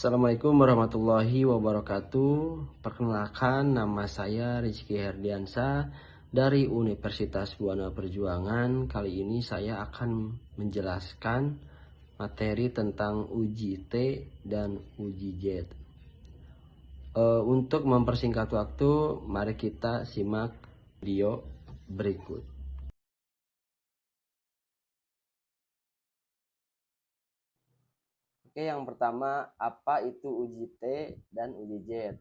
Assalamualaikum warahmatullahi wabarakatuh. Perkenalkan, nama saya Rizky Herdiansa dari Universitas Buana Perjuangan. Kali ini saya akan menjelaskan materi tentang uji T dan uji Z. Untuk mempersingkat waktu, mari kita simak video berikut. Oke, yang pertama, apa itu uji T dan uji Z?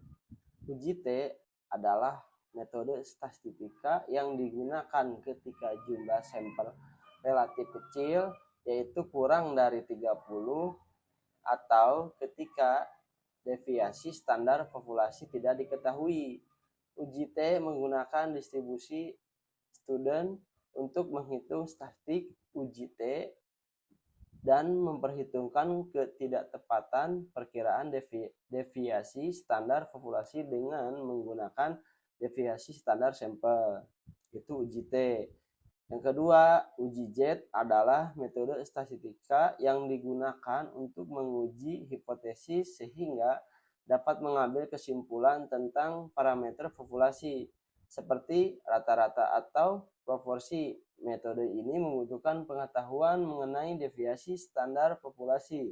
Uji T adalah metode statistika yang digunakan ketika jumlah sampel relatif kecil, yaitu kurang dari 30, atau ketika deviasi standar populasi tidak diketahui. Uji T menggunakan distribusi student untuk menghitung statistik uji T dan memperhitungkan ketidaktepatan perkiraan deviasi standar populasi dengan menggunakan deviasi standar sampel. Itu uji T. Yang kedua, uji Z adalah metode statistika yang digunakan untuk menguji hipotesis sehingga dapat mengambil kesimpulan tentang parameter populasi seperti rata-rata atau proporsi. Metode ini membutuhkan pengetahuan mengenai deviasi standar populasi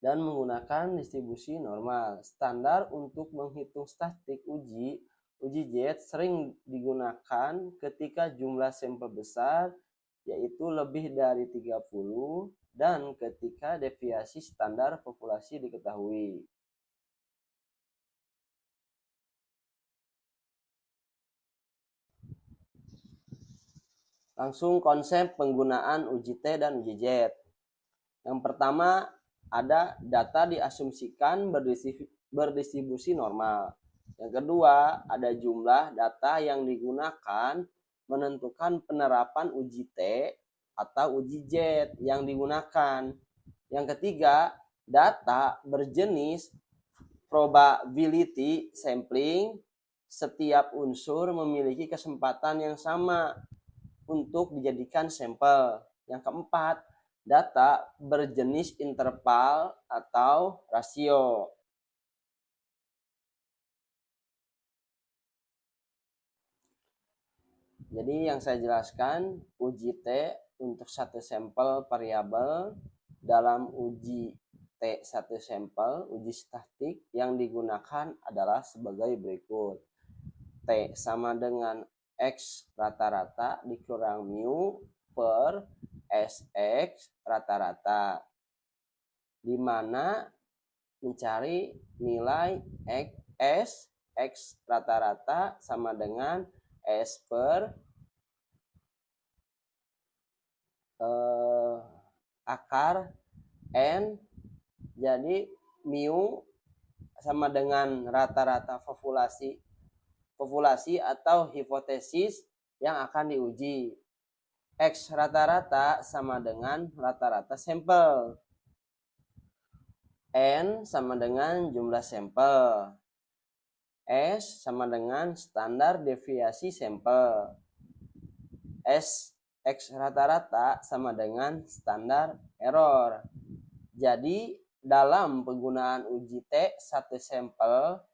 dan menggunakan distribusi normal. Standar untuk menghitung statistik uji Z sering digunakan ketika jumlah sampel besar, yaitu lebih dari 30, dan ketika deviasi standar populasi diketahui. Langsung konsep penggunaan uji T dan uji Z. Yang pertama, ada data diasumsikan berdistribusi normal. Yang kedua, ada jumlah data yang digunakan menentukan penerapan uji T atau uji Z yang digunakan. Yang ketiga, data berjenis probability sampling. Setiap unsur memiliki kesempatan yang sama untuk dijadikan sampel. Yang keempat, data berjenis interval atau rasio. Jadi yang saya jelaskan, uji T untuk satu sampel variabel dalam uji T satu sampel, uji statistik yang digunakan adalah sebagai berikut. T sama dengan X rata-rata dikurang mu per SX rata-rata, di mana mencari nilai X rata-rata sama dengan S per akar N. Jadi mu sama dengan rata-rata populasi atau hipotesis yang akan diuji. X rata-rata sama dengan rata-rata sampel. N sama dengan jumlah sampel. S sama dengan standar deviasi sampel. X rata-rata sama dengan standar error. Jadi dalam penggunaan uji T satu sampel,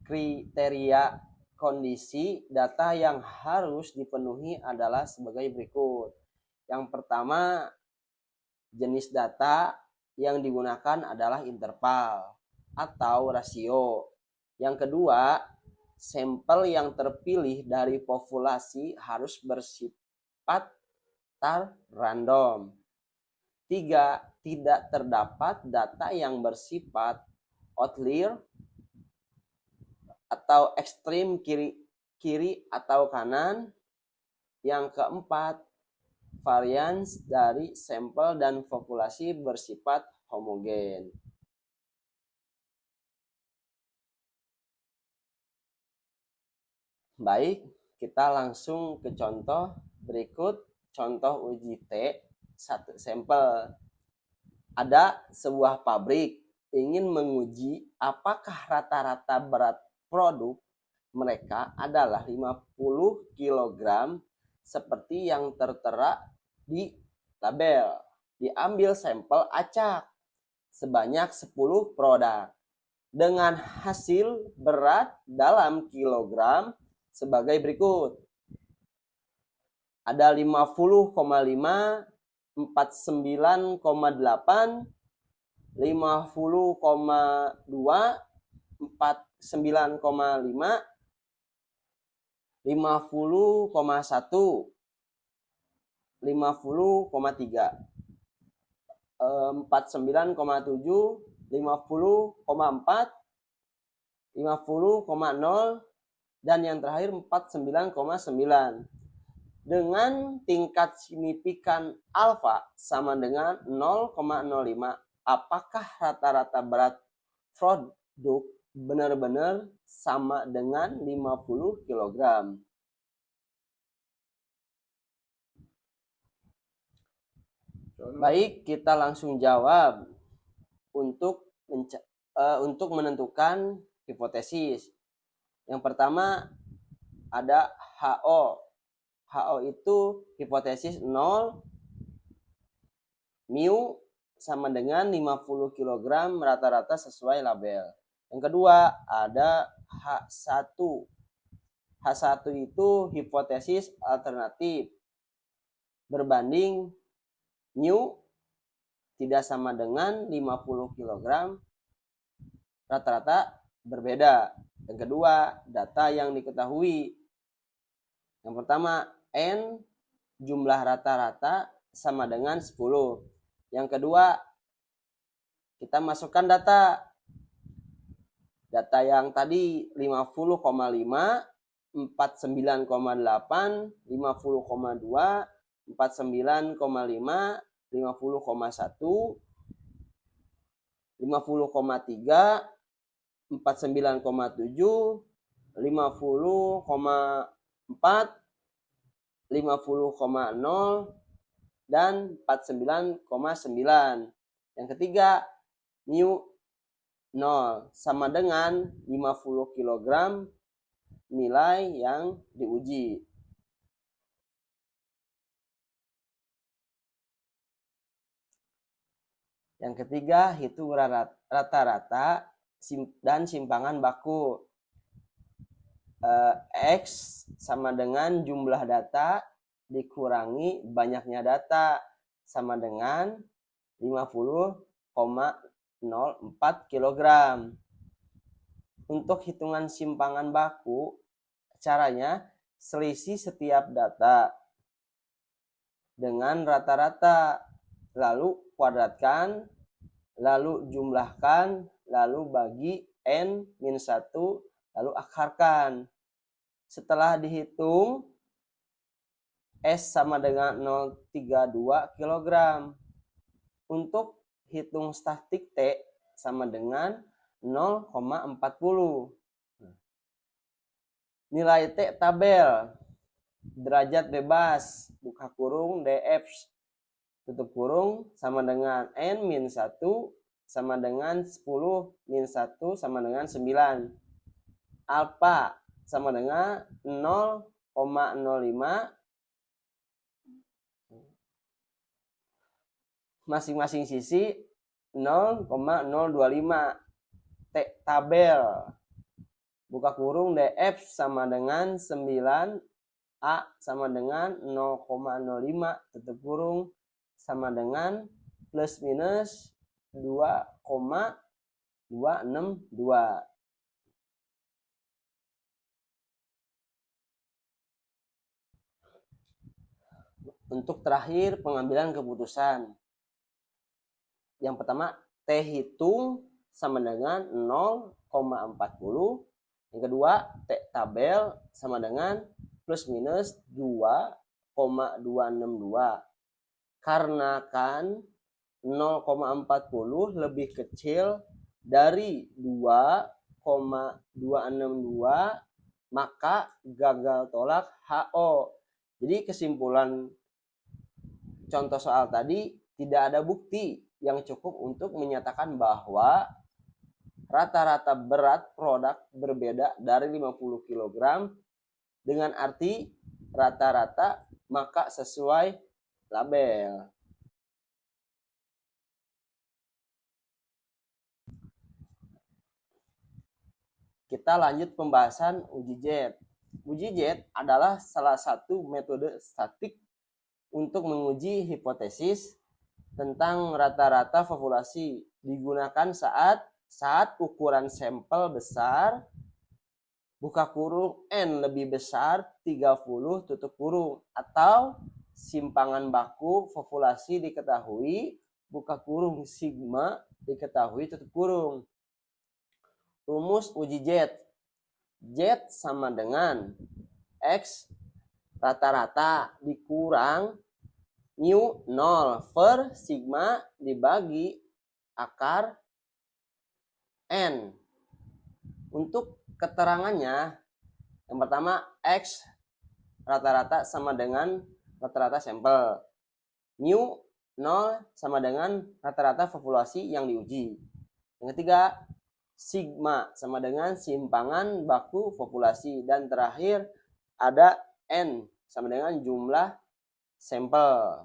kriteria kondisi data yang harus dipenuhi adalah sebagai berikut. Yang pertama, jenis data yang digunakan adalah interval atau rasio. Yang kedua, sampel yang terpilih dari populasi harus bersifat random. 3, tidak terdapat data yang bersifat outlier atau ekstrim kiri atau kanan. Yang keempat, varians dari sampel dan populasi bersifat homogen. Baik, kita langsung ke contoh berikut. Contoh uji T satu sampel. Ada sebuah pabrik ingin menguji apakah rata-rata berat produk mereka adalah 50 kg seperti yang tertera di tabel. Diambil sampel acak sebanyak 10 produk dengan hasil berat dalam kilogram sebagai berikut. Ada 50,5, 49,8, 50,2, 49,5, 50,1, 50,3, 49,7, 50,4, 50,0, dan yang terakhir 49,9. Dengan tingkat signifikan alfa sama dengan 0,05, apakah rata-rata berat produk benar-benar sama dengan 50 kg? Baik, kita langsung jawab untuk menentukan hipotesis. Yang pertama ada HO. HO itu hipotesis 0, mu sama dengan 50 kg rata-rata sesuai label. Yang kedua ada H1. H1 itu hipotesis alternatif berbanding mu tidak sama dengan 50 kg rata-rata berbeda. Yang kedua, data yang diketahui. Yang pertama, N jumlah rata-rata sama dengan 10. Yang kedua, kita masukkan data. Data yang tadi 50,5, 49,8, 50,2, 49,5, 50,1, 50,3, 49,7, 50,4, 50,0, dan 49,9. Yang ketiga, mu 0 sama dengan 50 kg nilai yang diuji. Yang ketiga, hitung rata-rata dan simpangan baku. X sama dengan jumlah data dikurangi banyaknya data sama dengan 50,04 kg. Untuk hitungan simpangan baku, caranya selisih setiap data dengan rata-rata, lalu kuadratkan, lalu jumlahkan, lalu bagi N-1, lalu akarkan. Setelah dihitung, S sama dengan 0,32 kg. Untuk hitung statik T sama dengan 0,40. Nilai T tabel. Derajat bebas, buka kurung, DF, tutup kurung, sama dengan N-1 sama dengan 10 min 1 sama dengan 9. Alfa sama dengan 0,05. Masing-masing sisi 0,025. T tabel. Buka kurung, DF sama dengan 9. A sama dengan 0,05. Tutup kurung sama dengan plus minus 2,262. Untuk terakhir pengambilan keputusan. Yang pertama, T hitung sama dengan 0,40. Yang kedua, T tabel sama dengan plus minus 2,262. Karena kan 0,40 lebih kecil dari 2,262, maka gagal tolak HO. Jadi kesimpulan contoh soal tadi, tidak ada bukti yang cukup untuk menyatakan bahwa rata-rata berat produk berbeda dari 50 kg dengan arti rata-rata maka sesuai label. kita lanjut pembahasan uji jet. Uji jet adalah salah satu metode statik untuk menguji hipotesis tentang rata-rata populasi. Digunakan saat ukuran sampel besar, buka kurung, N lebih besar 30 tutup kurung, atau simpangan baku populasi diketahui, buka kurung, sigma diketahui tutup kurung. Rumus uji jet. Jet sama dengan X rata-rata dikurang mu 0 per sigma dibagi akar N. Untuk keterangannya, yang pertama X rata-rata sama dengan rata-rata sampel. Mu 0 sama dengan rata-rata populasi yang diuji. Yang ketiga, sigma sama dengan simpangan baku populasi. Dan terakhir ada N sama dengan jumlah sampel.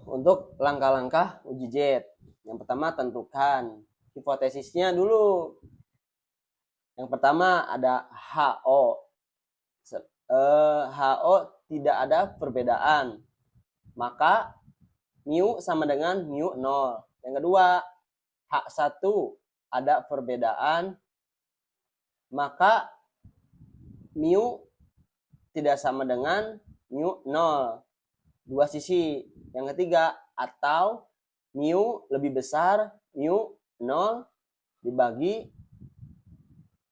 Untuk langkah-langkah uji jet. Yang pertama, tentukan hipotesisnya dulu. Yang pertama ada HO. HO tidak ada perbedaan. Maka mu sama dengan mu 0. Yang kedua, H1 ada perbedaan, maka mu tidak sama dengan mu 0. Dua sisi. Yang ketiga, atau mu lebih besar mu 0 dibagi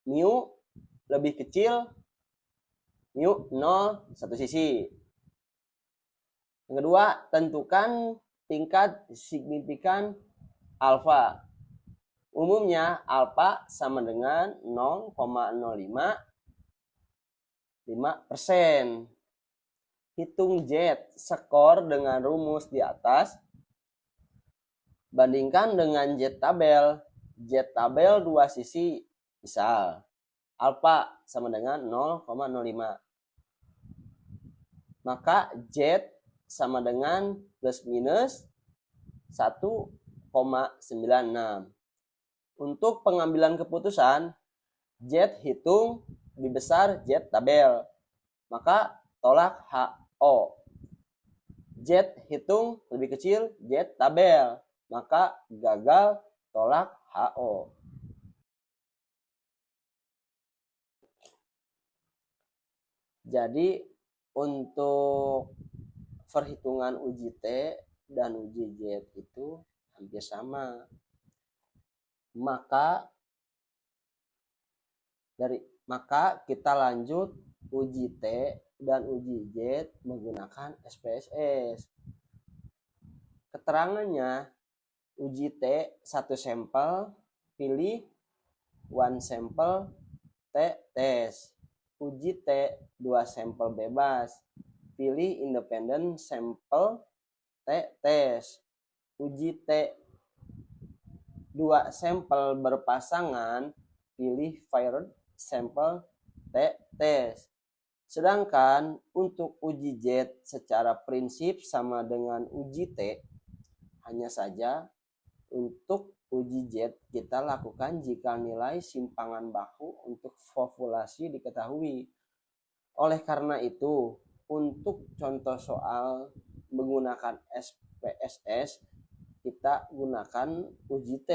mu lebih kecil mu 0 satu sisi. Yang kedua, tentukan tingkat signifikan alfa. Umumnya alfa sama dengan 0,055%. Hitung jet skor dengan rumus di atas. Bandingkan dengan jet tabel. Jet tabel dua sisi. Misal, alfa sama dengan 0,05. Maka jet sama dengan plus minus 1,96. Untuk pengambilan keputusan, jet hitung lebih besar jet tabel, maka tolak HO. Jet hitung lebih kecil jet tabel, maka gagal, tolak HO. Jadi untuk perhitungan uji T dan uji jet itu hampir sama. Maka kita lanjut uji T dan uji jet menggunakan SPSS. Keterangannya, uji T satu sampel, pilih one sample T tes. Uji T dua sampel bebas, pilih independent sample T tes. Uji T dua sampel berpasangan, pilih paired sample T tes. Sedangkan untuk uji jet secara prinsip sama dengan uji T, hanya saja untuk uji jet kita lakukan jika nilai simpangan baku untuk populasi diketahui. Oleh karena itu, untuk contoh soal menggunakan SPSS, kita gunakan uji T.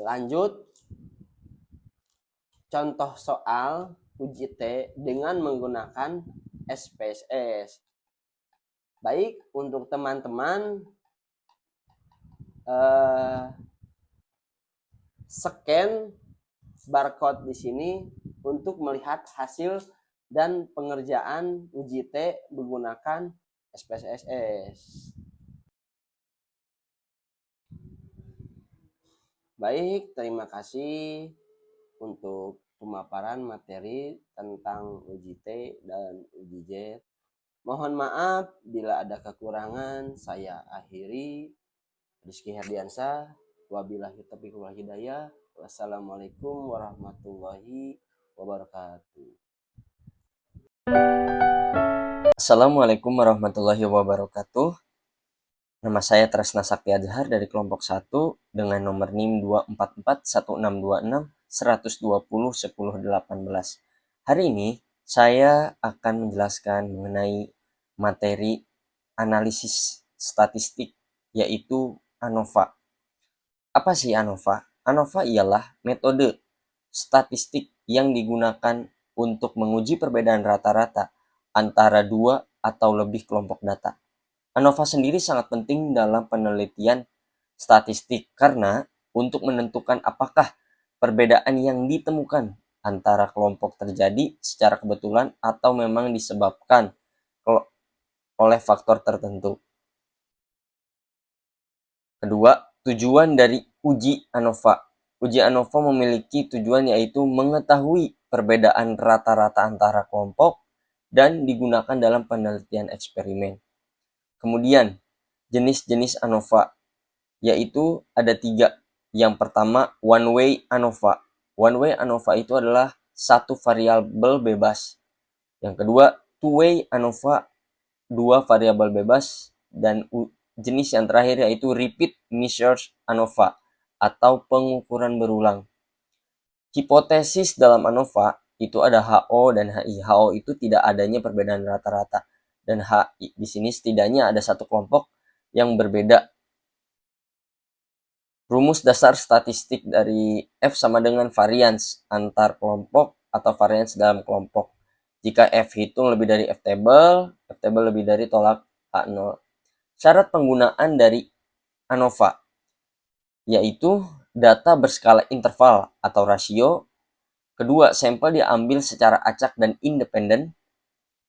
Lanjut, contoh soal uji T dengan menggunakan SPSS. Baik, untuk teman-teman scan barcode di sini untuk melihat hasil dan pengerjaan uji T menggunakan SPSS. Baik, terima kasih untuk pemaparan materi tentang uji T dan uji jet. Mohon maaf bila ada kekurangan, saya akhiri. Rizky Herdiansah, wabillahi taufiq wal hidayah. Wassalamualaikum warahmatullahi wabarakatuh. Assalamualaikum warahmatullahi wabarakatuh. Nama saya Tresna Sakti Azhar dari kelompok 1 dengan nomor NIM 2441626101018. Hari ini saya akan menjelaskan mengenai materi analisis statistik, yaitu ANOVA. Apa sih ANOVA? ANOVA ialah metode statistik yang digunakan untuk menguji perbedaan rata-rata antara dua atau lebih kelompok data. ANOVA sendiri sangat penting dalam penelitian statistik karena untuk menentukan apakah perbedaan yang ditemukan antara kelompok terjadi secara kebetulan atau memang disebabkan oleh faktor tertentu. Kedua, tujuan dari uji ANOVA. Uji ANOVA memiliki tujuan yaitu mengetahui perbedaan rata-rata antara kelompok dan digunakan dalam penelitian eksperimen. Kemudian, jenis-jenis ANOVA, yaitu ada 3. Yang pertama, one-way ANOVA. One-way ANOVA itu adalah satu variabel bebas. Yang kedua, two-way ANOVA, 2 variabel bebas. Dan jenis yang terakhir yaitu repeat measures ANOVA atau pengukuran berulang. Hipotesis dalam ANOVA itu ada HO dan HI. HO itu tidak adanya perbedaan rata-rata, dan HI di sini setidaknya ada satu kelompok yang berbeda. Rumus dasar statistik dari F sama dengan varians antar kelompok atau varians dalam kelompok. Jika F hitung lebih dari F table lebih dari tolak A0. Syarat penggunaan dari ANOVA yaitu data berskala interval atau rasio. Kedua, sampel diambil secara acak dan independen.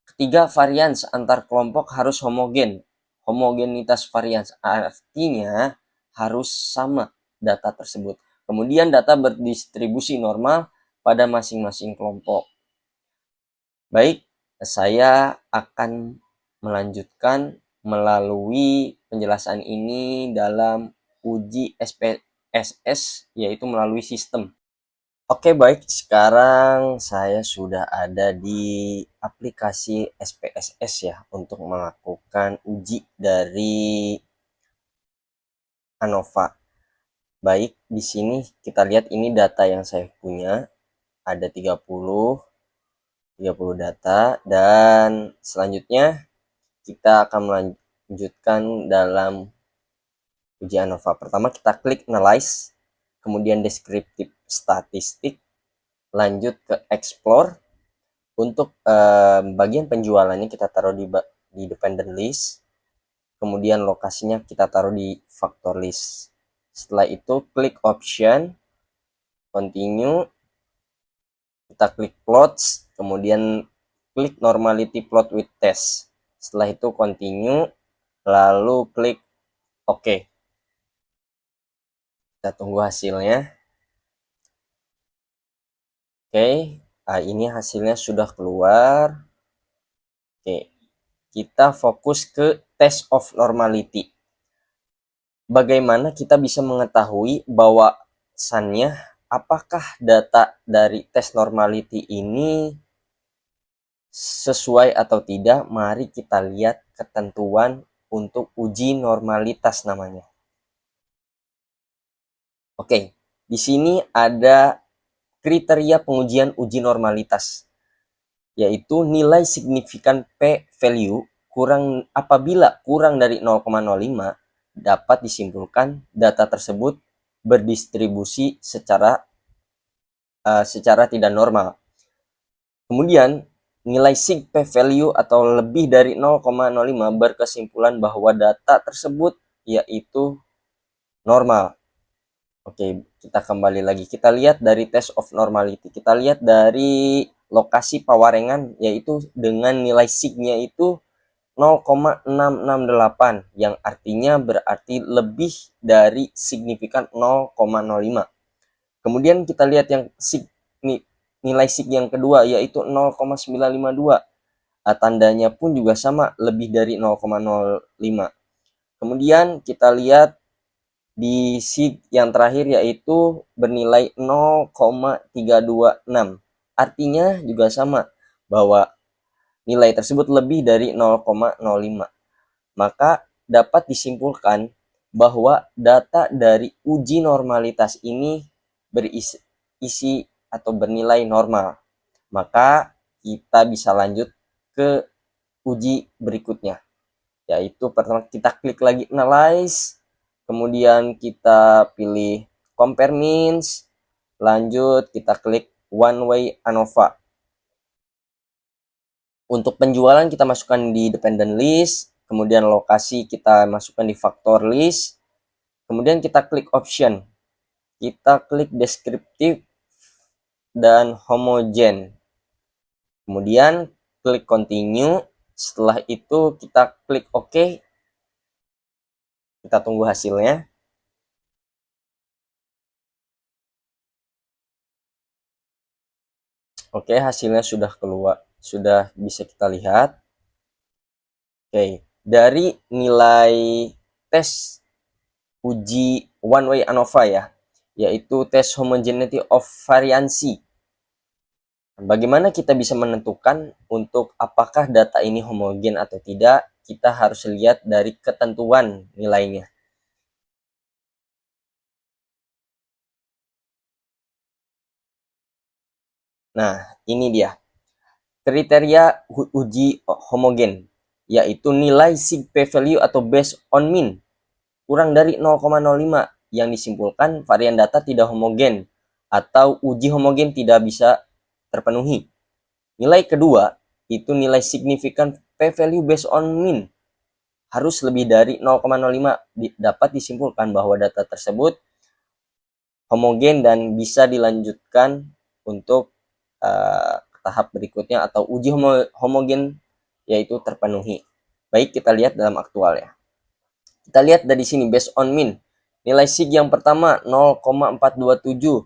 Ketiga, varians antar kelompok harus homogen. Homogenitas varians artinya harus sama data tersebut. Kemudian data berdistribusi normal pada masing-masing kelompok. Baik, saya akan melanjutkan melalui penjelasan ini dalam uji SPSS, yaitu melalui sistem. Oke, baik. Sekarang saya sudah ada di aplikasi SPSS ya untuk melakukan uji dari ANOVA. Baik, di sini kita lihat ini data yang saya punya. Ada 30 data, dan selanjutnya kita akan melanjutkan dalam uji ANOVA. Pertama kita klik analyze, kemudian descriptive statistik, lanjut ke explore. Untuk bagian penjualannya kita taruh di dependent list, kemudian lokasinya kita taruh di factor list. Setelah itu klik option, continue, kita klik plots, kemudian klik normality plot with test. Setelah itu continue, lalu klik OK. Kita tunggu hasilnya. Oke, ini hasilnya sudah keluar. Oke, kita fokus ke test of normality. Bagaimana kita bisa mengetahui bahwasannya apakah data dari tes normality ini sesuai atau tidak? Mari kita lihat ketentuan untuk uji normalitas namanya. Oke, di sini ada kriteria pengujian uji normalitas, yaitu nilai signifikan p-value apabila kurang dari 0,05 dapat disimpulkan data tersebut berdistribusi secara tidak normal. Kemudian nilai sig p-value atau lebih dari 0,05 berkesimpulan bahwa data tersebut yaitu normal. Oke, kita kembali lagi. Kita lihat dari test of normality. Kita lihat dari lokasi Pawarengan, yaitu dengan nilai sig-nya itu 0,668, yang artinya berarti lebih dari signifikan 0,05. Kemudian kita lihat yang nilai sig yang kedua yaitu 0,952. Tandanya pun juga sama, lebih dari 0,05. Kemudian kita lihat di sig yang terakhir yaitu bernilai 0,326. Artinya juga sama, bahwa nilai tersebut lebih dari 0,05. Maka dapat disimpulkan bahwa data dari uji normalitas ini berisi atau bernilai normal. Maka kita bisa lanjut ke uji berikutnya, yaitu pertama kita klik lagi analyze, kemudian kita pilih compare means, lanjut kita klik one way ANOVA. Untuk penjualan kita masukkan di dependent list, kemudian lokasi kita masukkan di factor list, kemudian kita klik option, kita klik deskriptif dan homogen, kemudian klik continue. Setelah itu kita klik OK, kita tunggu hasilnya. Oke, hasilnya sudah keluar, sudah bisa kita lihat. Oke, dari nilai tes uji one way ANOVA ya, yaitu tes homogeneity of variancy. Bagaimana kita bisa menentukan untuk apakah data ini homogen atau tidak? Kita harus lihat dari ketentuan nilainya. Nah, ini dia kriteria uji homogen, yaitu nilai sig p-value atau based on mean kurang dari 0,05 yang disimpulkan varian data tidak homogen atau uji homogen tidak bisa terpenuhi. Nilai kedua itu nilai signifikan p-value based on mean harus lebih dari 0,05 dapat disimpulkan bahwa data tersebut homogen dan bisa dilanjutkan untuk tahap berikutnya atau uji homogen yaitu terpenuhi. Baik, kita lihat dalam aktual ya. Kita lihat dari sini based on mean. Nilai sig yang pertama 0,427.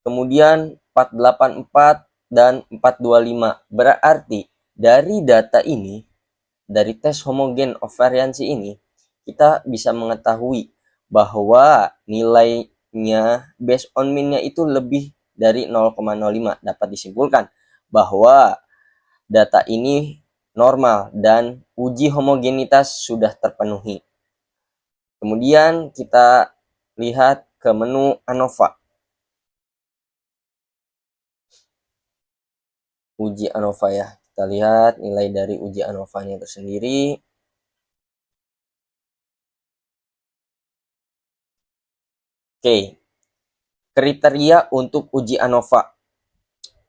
Kemudian 484 dan 425. Berarti dari data ini, dari tes homogen of variansi ini, kita bisa mengetahui bahwa nilainya based on mean-nya itu lebih dari 0,05. Dapat disimpulkan bahwa data ini normal dan uji homogenitas sudah terpenuhi. Kemudian kita lihat ke menu ANOVA. Uji ANOVA ya. Kita lihat nilai dari uji ANOVA-nya tersendiri. Oke. Kriteria untuk uji ANOVA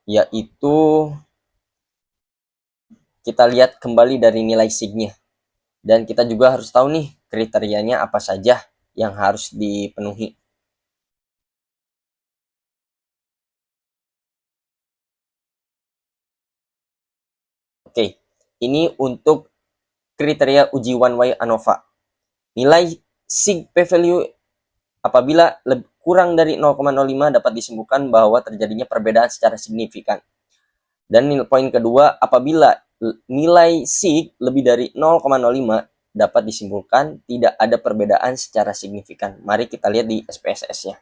yaitu kita lihat kembali dari nilai signya. Dan kita juga harus tahu nih kriterianya apa saja yang harus dipenuhi. Oke, ini untuk kriteria uji one way ANOVA. Nilai sig p-value apabila kurang dari 0,05 dapat disimpulkan bahwa terjadinya perbedaan secara signifikan. Dan poin kedua, apabila nilai sig lebih dari 0,05 dapat disimpulkan tidak ada perbedaan secara signifikan. Mari kita lihat di SPSS-nya.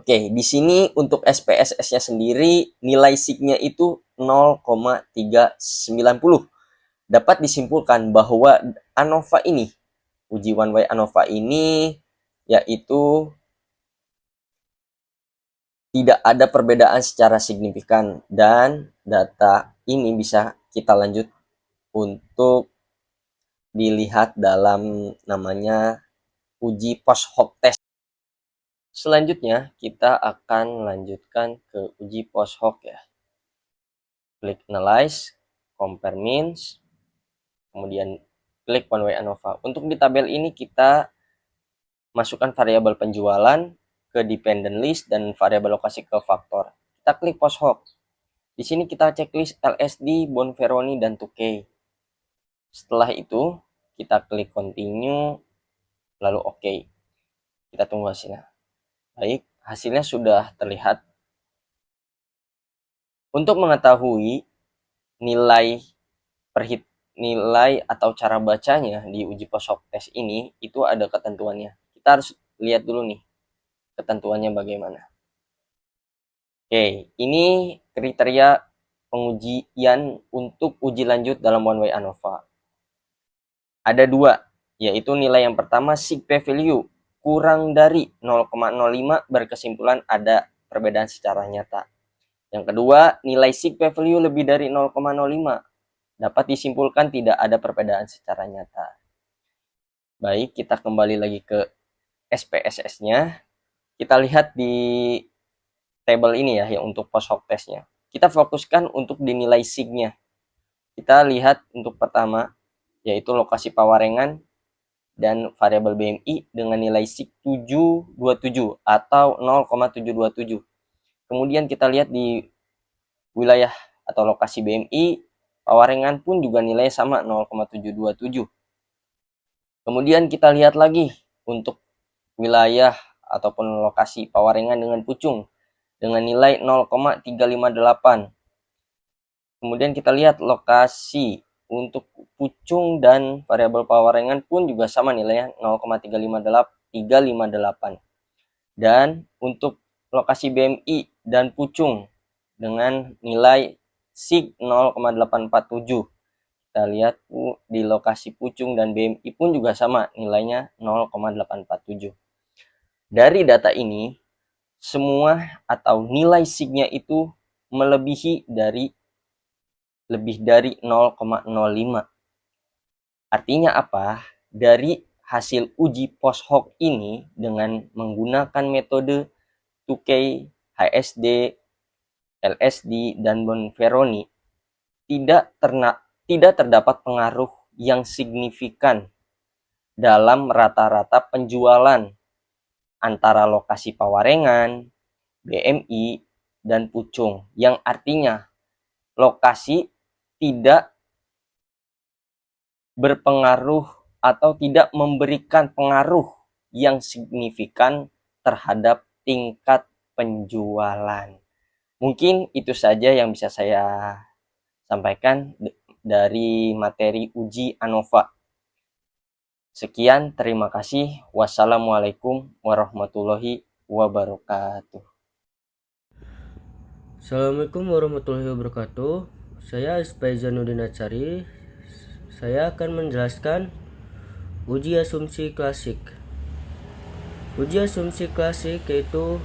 Oke, di sini untuk SPSS-nya sendiri nilai sig-nya itu 0,390. Dapat disimpulkan bahwa ANOVA ini, uji one way ANOVA ini yaitu tidak ada perbedaan secara signifikan dan data ini bisa kita lanjut untuk dilihat dalam namanya uji post hoc test. Selanjutnya kita akan lanjutkan ke uji post hoc ya. Klik analyze, compare means, kemudian klik one way ANOVA. Untuk di tabel ini kita masukkan variabel penjualan ke dependent list dan variabel lokasi ke faktor. Kita klik post hoc. Di sini kita checklist LSD, Bonferroni, dan 2K. Setelah itu kita klik continue, lalu OK. Kita tunggu hasilnya. Baik, hasilnya sudah terlihat. Untuk mengetahui nilai nilai atau cara bacanya di uji post hoc test ini, itu ada ketentuannya. Kita harus lihat dulu nih ketentuannya bagaimana. Oke, ini kriteria pengujian untuk uji lanjut dalam one way ANOVA. ada dua, yaitu nilai yang pertama sig p-value kurang dari 0,05 berkesimpulan ada perbedaan secara nyata. Yang kedua, nilai sig p-value lebih dari 0,05 dapat disimpulkan tidak ada perbedaan secara nyata. Baik, kita kembali lagi ke SPSS-nya. Kita lihat di tabel ini ya, yang untuk post hoc testnya. Kita fokuskan untuk dinilai sig-nya. Kita lihat untuk pertama, yaitu lokasi Pawarengan dan variabel BMI dengan nilai sig 727 atau 0,727. Kemudian kita lihat di wilayah atau lokasi BMI, Pawarengan pun juga nilai sama 0,727. Kemudian kita lihat lagi untuk wilayah ataupun lokasi Pawarengan dengan Pucung dengan nilai 0,358. Kemudian kita lihat lokasi untuk Pucung dan variabel Pawarengan pun juga sama nilainya 0,358. Dan untuk lokasi BMI dan Pucung dengan nilai sig 0,847. Kita lihat di lokasi Pucung dan BMI pun juga sama nilainya 0,847. Dari data ini, semua atau nilai sig-nya itu melebihi dari lebih dari 0,05. Artinya apa? Dari hasil uji post hoc ini dengan menggunakan metode 2K, HSD, LSD, dan Bonferroni tidak terdapat pengaruh yang signifikan dalam rata-rata penjualan antara lokasi Pawarengan, BMI, dan Pucung, yang artinya lokasi tidak berpengaruh atau tidak memberikan pengaruh yang signifikan terhadap tingkat penjualan. Mungkin itu saja yang bisa saya sampaikan dari materi uji ANOVA. Sekian, terima kasih. Wassalamualaikum warahmatullahi wabarakatuh. Assalamualaikum warahmatullahi wabarakatuh. Saya Ispai Zanuddin Atsari. Saya akan menjelaskan uji asumsi klasik. Uji asumsi klasik yaitu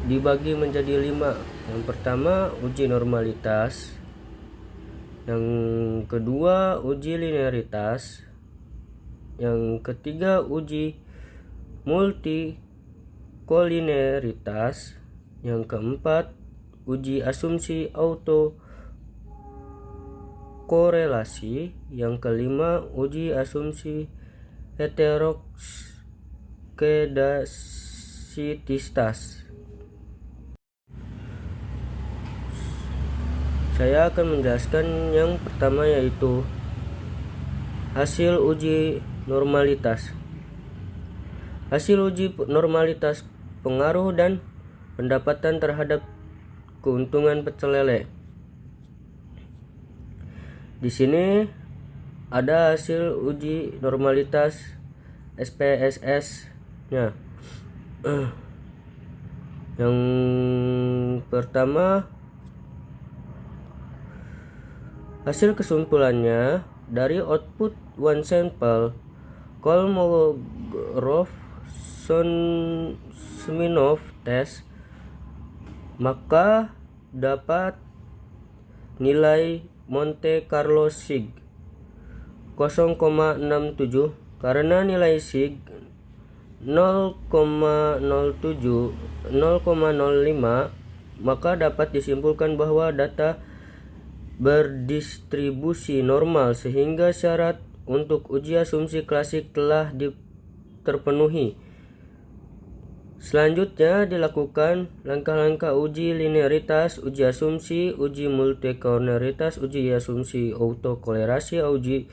dibagi menjadi 5. Yang pertama uji normalitas, yang kedua uji linearitas, yang ketiga uji multikolineritas, yang keempat uji asumsi auto korelasi, yang kelima uji asumsi heteroskedasititas. Saya akan menjelaskan yang pertama yaitu hasil uji normalitas. Hasil uji normalitas pengaruh dan pendapatan terhadap keuntungan pecel lele. Di sini ada hasil uji normalitas SPSS-nya. Yang pertama, hasil kesimpulannya dari output one sample Kolmogorov-Smirnov test, maka dapat nilai Monte Carlo sig 0,67 karena nilai sig 0,05, maka dapat disimpulkan bahwa data berdistribusi normal sehingga syarat untuk uji asumsi klasik telah terpenuhi. Selanjutnya dilakukan langkah-langkah uji linearitas, uji asumsi, uji multikoleritas, uji asumsi autokolerasi, uji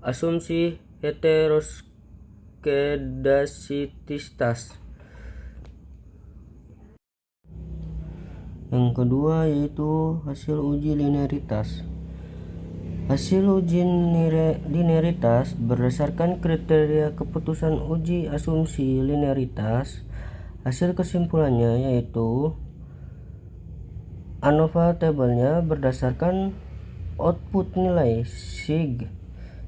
asumsi heteroskedasititas. Yang kedua yaitu hasil uji linearitas. Hasil uji linearitas berdasarkan kriteria keputusan uji asumsi linearitas. Hasil kesimpulannya yaitu ANOVA tabelnya berdasarkan output nilai sig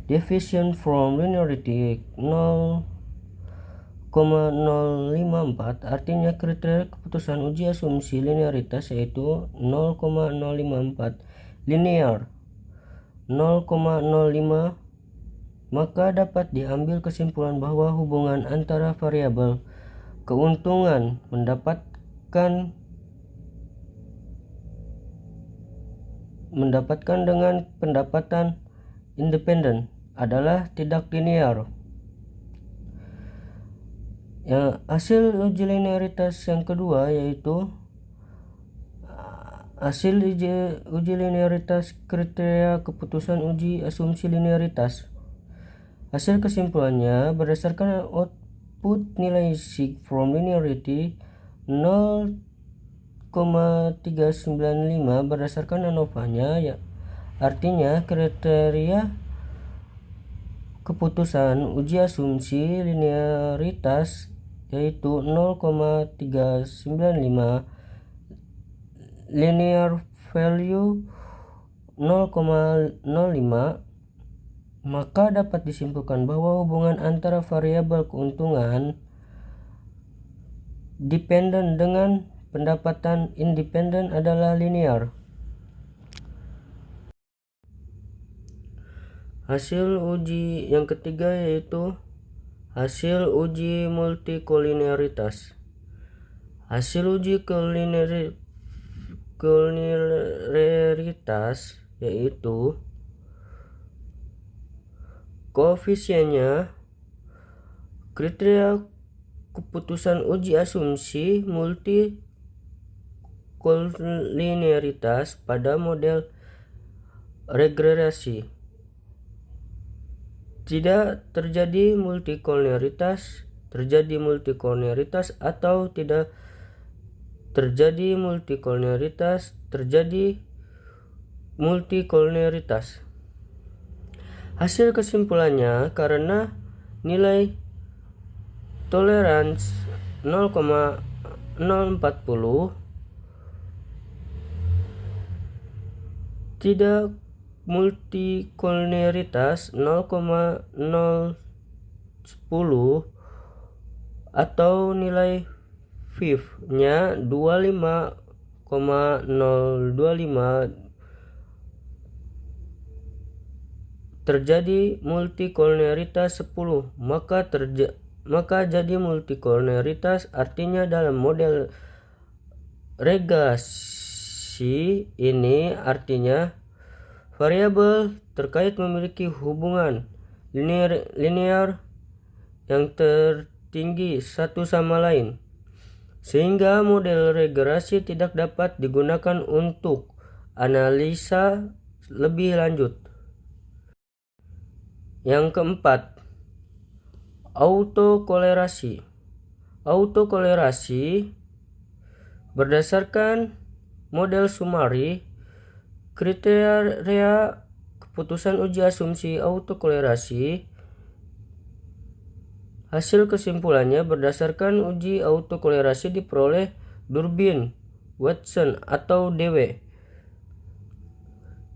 deviation from linearity 0,054, artinya kriteria keputusan uji asumsi linearitas yaitu 0,054 linear 0,05, maka dapat diambil kesimpulan bahwa hubungan antara variabel keuntungan mendapatkan dengan pendapatan independen adalah tidak linear. Hasil uji linearitas yang kedua yaitu hasil uji linearitas kriteria keputusan uji asumsi linearitas. Hasil kesimpulannya berdasarkan output nilai sig from linearity 0,395 berdasarkan ANOVA-nya, ya, artinya kriteria keputusan uji asumsi linearitas yaitu 0,395 linear value 0,05, maka dapat disimpulkan bahwa hubungan antara variabel keuntungan dependen dengan pendapatan independen adalah linear. Hasil uji yang ketiga yaitu hasil uji multikolinearitas. Hasil uji kolinearitas yaitu koefisiennya kriteria keputusan uji asumsi multikolinearitas pada model regresi. Tidak terjadi multikolinearitas, terjadi multikolinearitas, atau tidak terjadi multikolinearitas, terjadi multikolinearitas. Hasil kesimpulannya, karena nilai toleransi 0,040 tidak multikolinearitas 0,010 atau nilai FIF-nya 25,025 terjadi multikolinearitas 10, maka jadi multikolinearitas, artinya dalam model regresi ini artinya variabel terkait memiliki hubungan linear yang tertinggi satu sama lain, sehingga model regresi tidak dapat digunakan untuk analisa lebih lanjut. Yang keempat, autokolerasi. Autokolerasi berdasarkan model Sumari, kriteria keputusan uji asumsi autokolerasi. Hasil kesimpulannya berdasarkan uji autokolerasi diperoleh Durbin, Watson, atau DW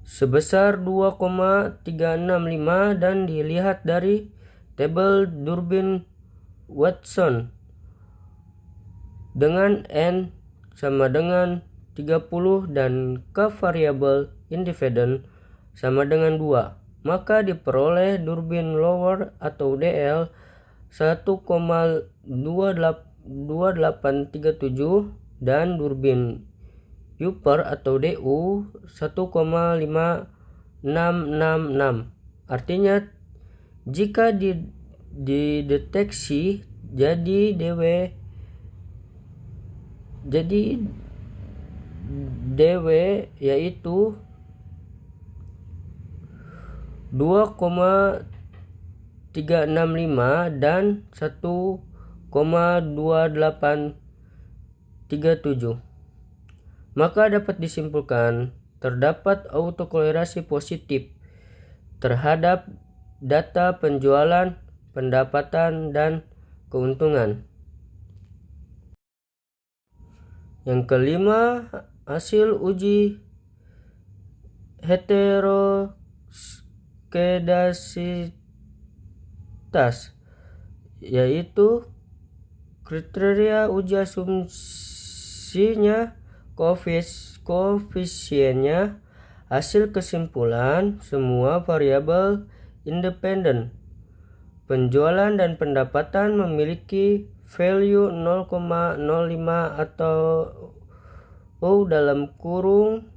sebesar 2,365 dan dilihat dari tabel Durbin Watson dengan N sama dengan 30 dan K variabel independen sama dengan 2, maka diperoleh Durbin Lower atau DL 1,2837 dan Durbin Upper atau DU 1,5666. Artinya jika dideteksi jadi DW yaitu 2,365 dan 1,2837, maka dapat disimpulkan terdapat autokolerasi positif terhadap data penjualan, pendapatan, dan keuntungan. Yang kelima, hasil uji skedasitas, yaitu kriteria uji asumsinya, koefisiennya, hasil kesimpulan, semua variabel independen, penjualan dan pendapatan memiliki value 0,05 atau dalam kurung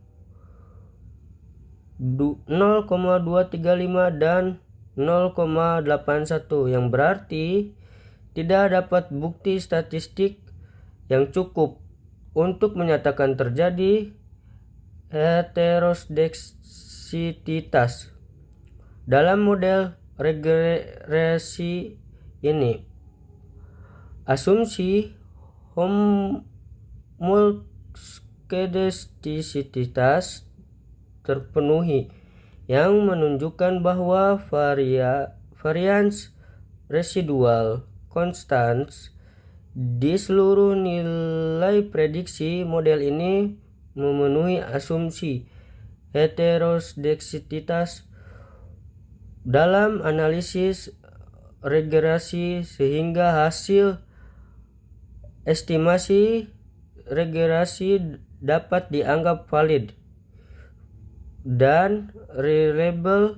0,235 dan 0,81, yang berarti tidak dapat bukti statistik yang cukup untuk menyatakan terjadi heterodeksitas dalam model regresi ini. Asumsi homoskedastisitas terpenuhi, yang menunjukkan bahwa varians residual constants di seluruh nilai prediksi model ini memenuhi asumsi heterodeksitas dalam analisis regresi, sehingga hasil estimasi regresi dapat dianggap valid dan reliable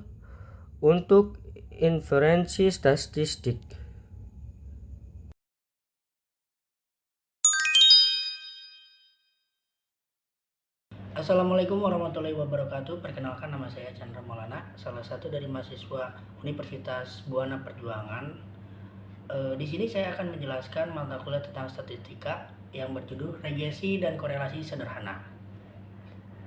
untuk inferensi statistik. Assalamualaikum warahmatullahi wabarakatuh. Perkenalkan, nama saya Chandra Maulana, salah satu dari mahasiswa Universitas Buana Perjuangan. Di sini saya akan menjelaskan mata kuliah tentang statistika yang berjudul regresi dan korelasi sederhana.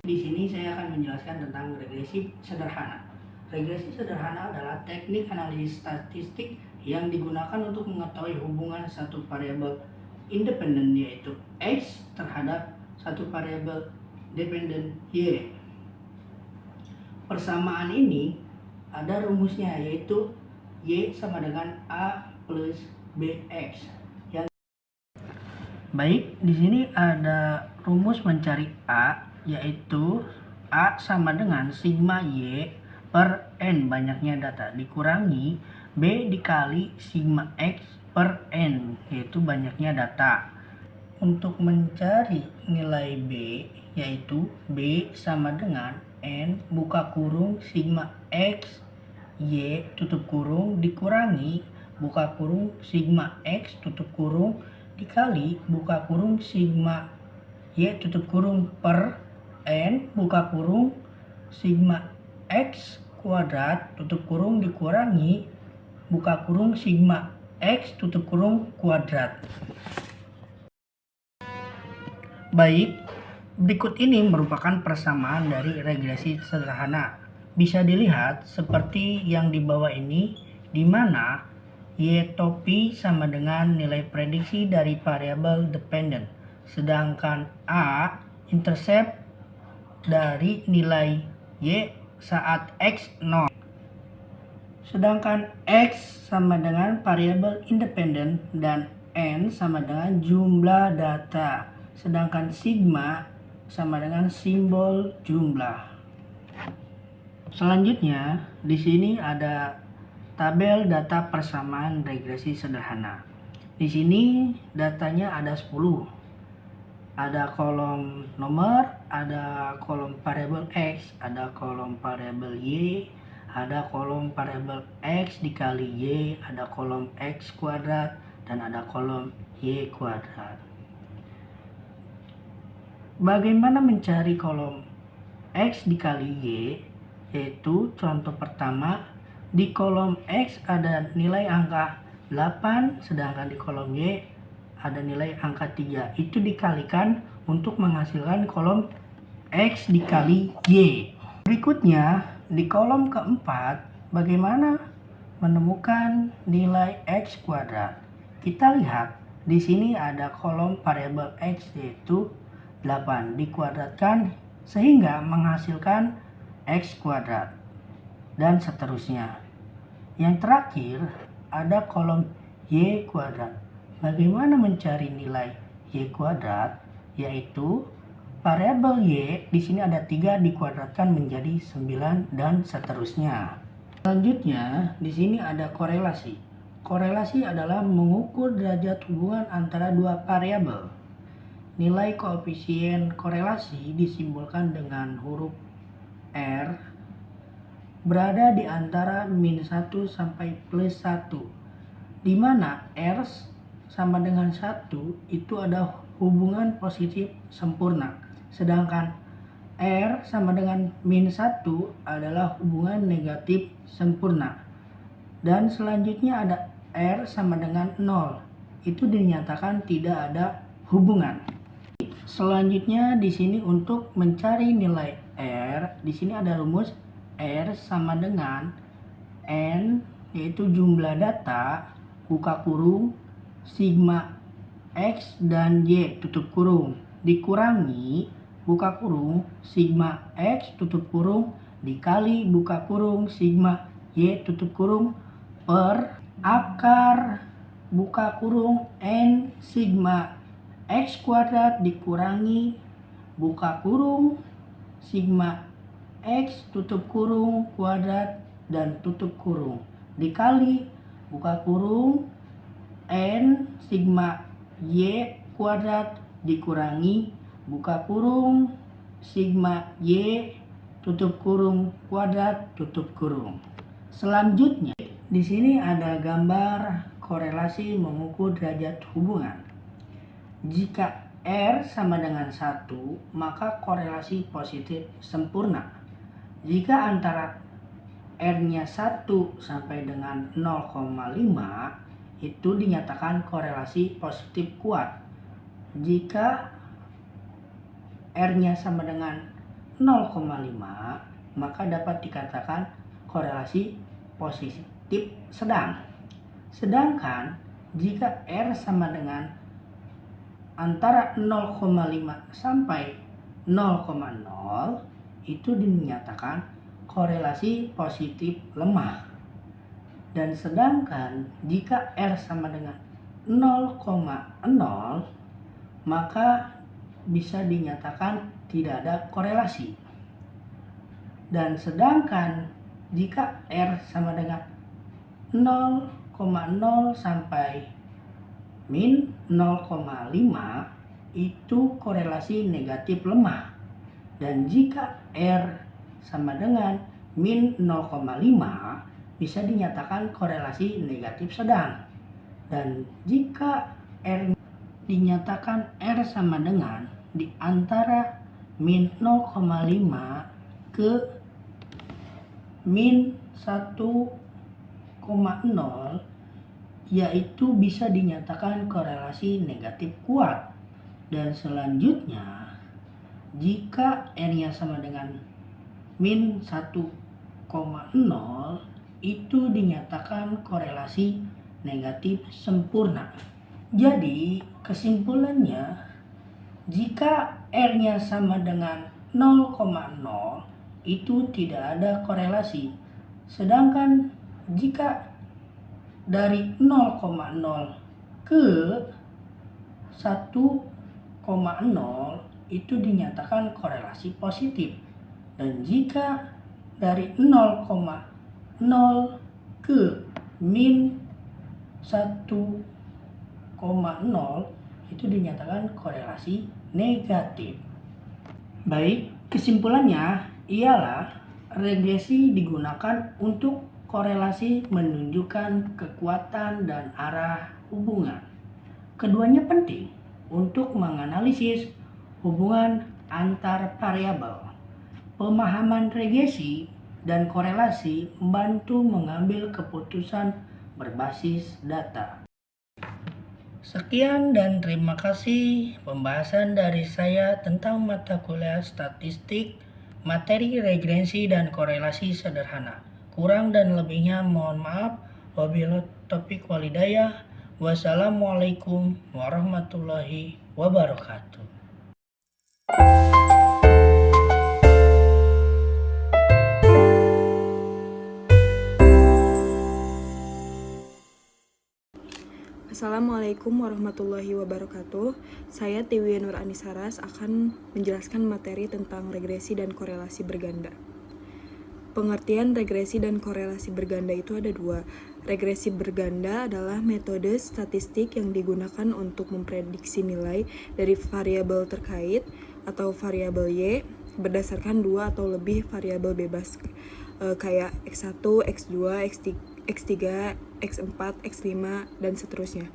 Di sini saya akan menjelaskan tentang regresi sederhana. Regresi sederhana adalah teknik analisis statistik yang digunakan untuk mengetahui hubungan satu variabel independen, yaitu X, terhadap satu variabel dependen Y. Persamaan ini ada rumusnya, yaitu Y sama dengan A plus BX. Baik, di sini ada rumus mencari A, yaitu A sama dengan sigma Y per N, banyaknya data, dikurangi B dikali sigma X per N, yaitu banyaknya data. Untuk mencari nilai B, yaitu B sama dengan N buka kurung sigma X Y tutup kurung dikurangi buka kurung sigma X tutup kurung dikali buka kurung sigma Y tutup kurung per N buka kurung sigma X kuadrat tutup kurung dikurangi buka kurung sigma X tutup kurung kuadrat. Baik, berikut ini merupakan persamaan dari regresi sederhana. Bisa dilihat seperti yang di bawah ini, di mana Y topi sama dengan nilai prediksi dari variabel dependen, sedangkan A intercept dari nilai Y saat X 0. Sedangkan X sama dengan variabel independen dan N sama dengan jumlah data. Sedangkan sigma sama dengan simbol jumlah. Selanjutnya, di sini ada tabel data persamaan regresi sederhana. Di sini datanya ada 10. Ada kolom nomor, ada kolom variabel X, ada kolom variabel Y, ada kolom variabel X dikali Y, ada kolom X kuadrat, dan ada kolom Y kuadrat. Bagaimana mencari kolom X dikali Y? Yaitu contoh pertama, di kolom X ada nilai angka 8, sedangkan di kolom Y ada nilai angka 3. Itu dikalikan untuk menghasilkan kolom X dikali Y. Berikutnya, di kolom keempat, bagaimana menemukan nilai X kuadrat? Kita lihat, di sini ada kolom variabel X, yaitu 8 dikuadratkan sehingga menghasilkan X kuadrat, dan seterusnya. Yang terakhir ada kolom Y kuadrat. Bagaimana mencari nilai Y kuadrat? Yaitu variabel Y di sini ada 3 dikuadratkan menjadi 9 dan seterusnya. Selanjutnya, di sini ada korelasi. Korelasi adalah mengukur derajat hubungan antara dua variabel. Nilai koefisien korelasi disimbolkan dengan huruf R berada di antara -1 sampai +1, di mana R sama dengan 1 itu ada hubungan positif sempurna, sedangkan R sama dengan -1 adalah hubungan negatif sempurna. Dan selanjutnya ada R sama dengan 0, itu dinyatakan tidak ada hubungan. Selanjutnya di sini untuk mencari nilai R, di sini ada rumus R sama dengan N, yaitu jumlah data buka kurung sigma X dan Y tutup kurung dikurangi buka kurung sigma X tutup kurung dikali buka kurung sigma Y tutup kurung per akar buka kurung N sigma X kuadrat dikurangi buka kurung sigma X tutup kurung kuadrat dan tutup kurung dikali buka kurung N sigma Y kuadrat dikurangi buka kurung sigma Y tutup kurung kuadrat tutup kurung. Selanjutnya di sini ada gambar korelasi mengukur derajat hubungan. Jika R sama dengan 1, maka korelasi positif sempurna. Jika antara R-nya 1 sampai dengan 0,5, itu dinyatakan korelasi positif kuat. Jika R-nya sama dengan 0,5, maka dapat dikatakan korelasi positif sedang. Sedangkan jika R sama dengan antara 0,5 sampai 0,0 itu dinyatakan korelasi positif lemah. Dan sedangkan jika R sama dengan 0,0 maka bisa dinyatakan tidak ada korelasi. Dan sedangkan jika R sama dengan 0,0 sampai min 0,5 itu korelasi negatif lemah. Dan jika R sama dengan min 0,5 bisa dinyatakan korelasi negatif sedang. Dan jika R dinyatakan R sama dengan di antara min 0,5 ke min 1,0, yaitu bisa dinyatakan korelasi negatif kuat. Dan selanjutnya jika R-nya sama dengan min 1,0 itu dinyatakan korelasi negatif sempurna. Jadi kesimpulannya, jika R-nya sama dengan 0,0 itu tidak ada korelasi. Sedangkan jika dari 0,0 ke 1,0 itu dinyatakan korelasi positif. Dan jika dari 0,0 ke min 1,0 itu dinyatakan korelasi negatif. Baik, kesimpulannya ialah regresi digunakan untuk korelasi menunjukkan kekuatan dan arah hubungan. Keduanya penting untuk menganalisis hubungan antar variabel. Pemahaman regresi dan korelasi membantu mengambil keputusan berbasis data. Sekian dan terima kasih pembahasan dari saya tentang mata kuliah statistik, materi regresi dan korelasi sederhana. Kurang dan lebihnya mohon maaf. Wabillahi taufiq walhidayah. Wassalamualaikum warahmatullahi wabarakatuh. Assalamualaikum warahmatullahi wabarakatuh. Saya Tiwi Nur Anisaras akan menjelaskan materi tentang regresi dan korelasi berganda. Pengertian regresi dan korelasi berganda itu ada dua. Regresi berganda adalah metode statistik yang digunakan untuk memprediksi nilai dari variabel terkait atau variabel Y berdasarkan dua atau lebih variabel bebas kayak X1, X2, X3, X4, X5, dan seterusnya.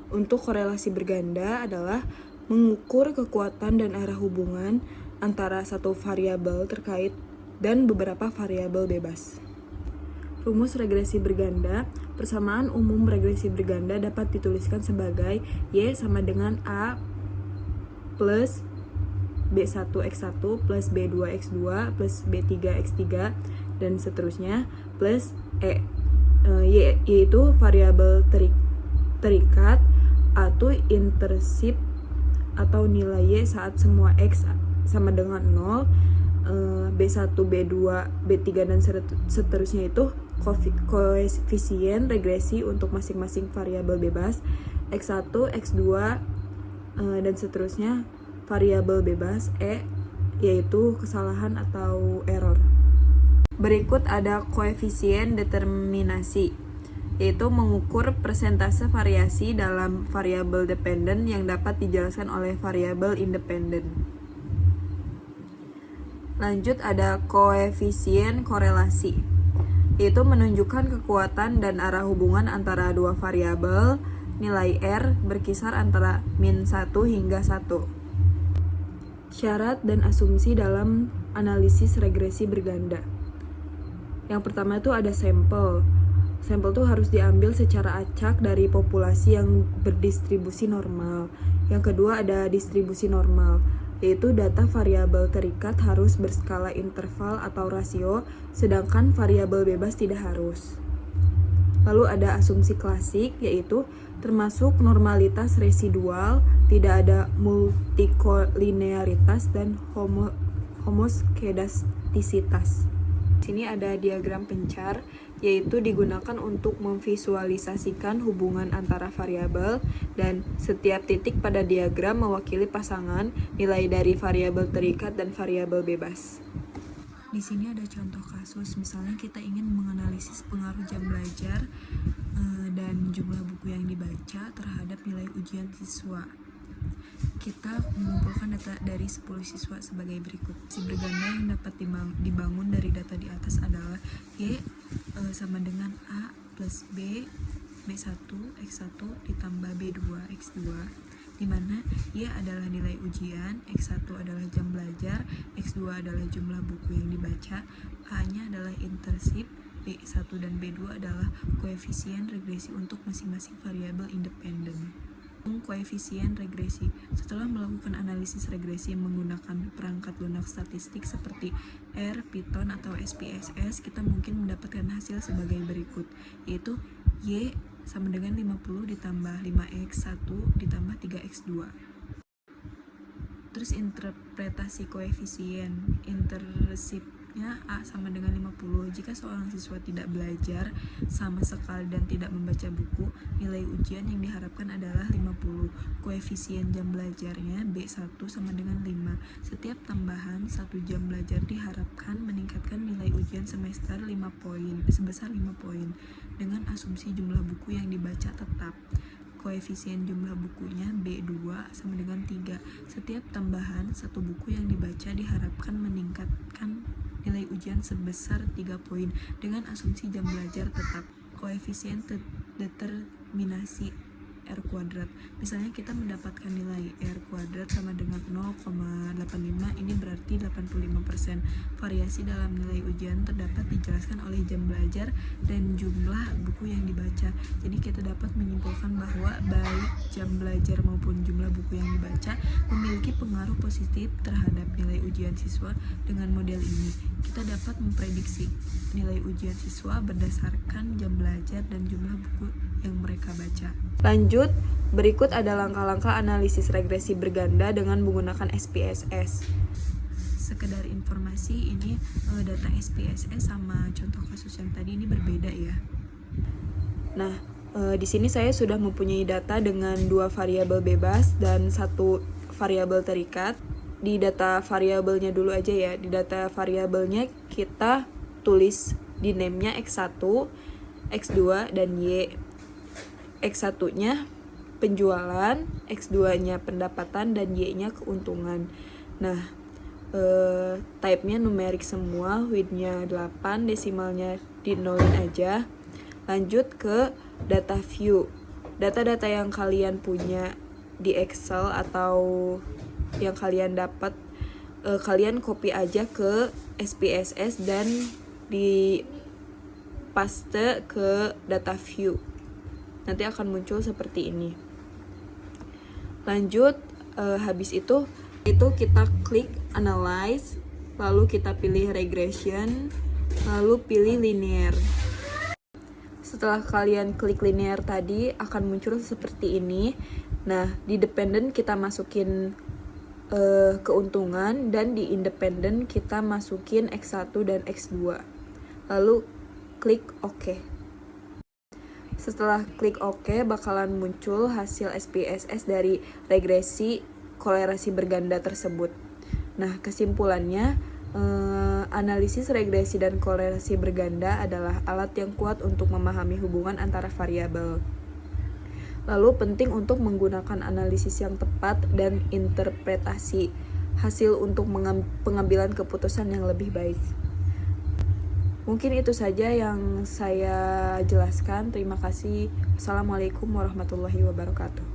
Untuk korelasi berganda adalah mengukur kekuatan dan arah hubungan antara satu variabel terkait dan beberapa variabel bebas. Rumus regresi berganda. Persamaan umum regresi berganda dapat dituliskan sebagai Y sama dengan A plus B1X1 plus B2X2 plus B3X3 dan seterusnya plus Y yaitu variabel terikat atau intersip atau nilai Y saat semua X sama dengan 0. B1, B2, B3 dan seterusnya itu koefisien regresi untuk masing-masing variabel bebas. X1, X2 dan seterusnya variabel bebas. Yaitu kesalahan atau error. Berikut ada koefisien determinasi, yaitu mengukur persentase variasi dalam variabel dependen yang dapat dijelaskan oleh variabel independen. Lanjut ada koefisien korelasi, yaitu menunjukkan kekuatan dan arah hubungan antara dua variabel. Nilai R berkisar antara -1 hingga 1. Syarat dan asumsi dalam analisis regresi berganda. Yang pertama itu ada sampel. Sampel itu harus diambil secara acak dari populasi yang berdistribusi normal. Yang kedua ada distribusi normal, yaitu data variabel terikat harus berskala interval atau rasio, sedangkan variabel bebas tidak harus. Lalu ada asumsi klasik, yaitu termasuk normalitas residual, tidak ada multikolinearitas dan homoskedastisitas. Di sini ada diagram pencar, yaitu digunakan untuk memvisualisasikan hubungan antara variabel, dan setiap titik pada diagram mewakili pasangan nilai dari variabel terikat dan variabel bebas. Di sini ada contoh kasus, misalnya kita ingin menganalisis pengaruh jam belajar dan jumlah buku yang dibaca terhadap nilai ujian siswa. Kita mengumpulkan data dari 10 siswa sebagai berikut. Si berganda yang dapat dibangun dari data di atas adalah Y sama dengan A plus B, B1, X1 ditambah B2, X2, di mana Y adalah nilai ujian, X1 adalah jam belajar, X2 adalah jumlah buku yang dibaca, A-nya adalah intersip, B1 dan B2 adalah koefisien regresi untuk masing-masing variabel independen. Koefisien regresi. Setelah melakukan analisis regresi menggunakan perangkat lunak statistik seperti R, Python, atau SPSS, kita mungkin mendapatkan hasil sebagai berikut, yaitu Y sama dengan 50 ditambah 5X1 ditambah 3X2. Terus interpretasi koefisien, intersipnya A sama dengan 50. Jika seorang siswa tidak belajar sama sekali dan tidak membaca buku, nilai ujian yang diharapkan adalah 50. Koefisien jam belajarnya B1 sama dengan 5. Setiap tambahan 1 jam belajar diharapkan meningkatkan nilai ujian semester sebesar 5 poin dengan asumsi jumlah buku yang dibaca tetap. Koefisien jumlah bukunya B2 sama dengan 3. Setiap tambahan 1 buku yang dibaca diharapkan meningkatkan nilai ujian sebesar 3 poin dengan asumsi jam belajar tetap. Koefisien determinasi R kuadrat. Misalnya kita mendapatkan nilai R kuadrat sama dengan 0,85, ini berarti 85%. Variasi dalam nilai ujian terdapat dijelaskan oleh jam belajar dan jumlah buku yang dibaca. Jadi kita dapat menyimpulkan bahwa baik jam belajar maupun jumlah buku yang dibaca memiliki pengaruh positif terhadap nilai ujian siswa. Dengan model ini, kita dapat memprediksi nilai ujian siswa berdasarkan jam belajar dan jumlah buku yang mereka baca. Lanjut, berikut ada langkah-langkah analisis regresi berganda dengan menggunakan SPSS. Sekedar informasi, ini data SPSS sama contoh kasus yang tadi ini berbeda ya. Nah, di sini saya sudah mempunyai data dengan 2 variabel bebas dan 1 variabel terikat. Di data variabelnya dulu aja ya. Di data variabelnya kita tulis di name-nya X1, X2, dan Y. X1-nya penjualan, X2-nya pendapatan, dan Y-nya keuntungan. Nah, type-nya numerik semua, width-nya 8, desimalnya di nolin aja. Lanjut ke data view. Data-data yang kalian punya di Excel atau yang kalian dapat, kalian copy aja ke SPSS dan di paste ke data view. Nanti akan muncul seperti ini. Lanjut, habis itu kita klik analyze, lalu kita pilih regression, lalu pilih linear. Setelah kalian klik linear tadi akan muncul seperti ini. Nah, di dependent kita masukin keuntungan, dan di independent kita masukin X1 dan X2. Lalu klik OK. Setelah klik OK, bakalan muncul hasil SPSS dari regresi kolerasi berganda tersebut. Nah, kesimpulannya, analisis regresi dan kolerasi berganda adalah alat yang kuat untuk memahami hubungan antara variabel. Lalu penting untuk menggunakan analisis yang tepat dan interpretasi hasil untuk pengambilan keputusan yang lebih baik. Mungkin itu saja yang saya jelaskan. Terima kasih. Assalamualaikum warahmatullahi wabarakatuh.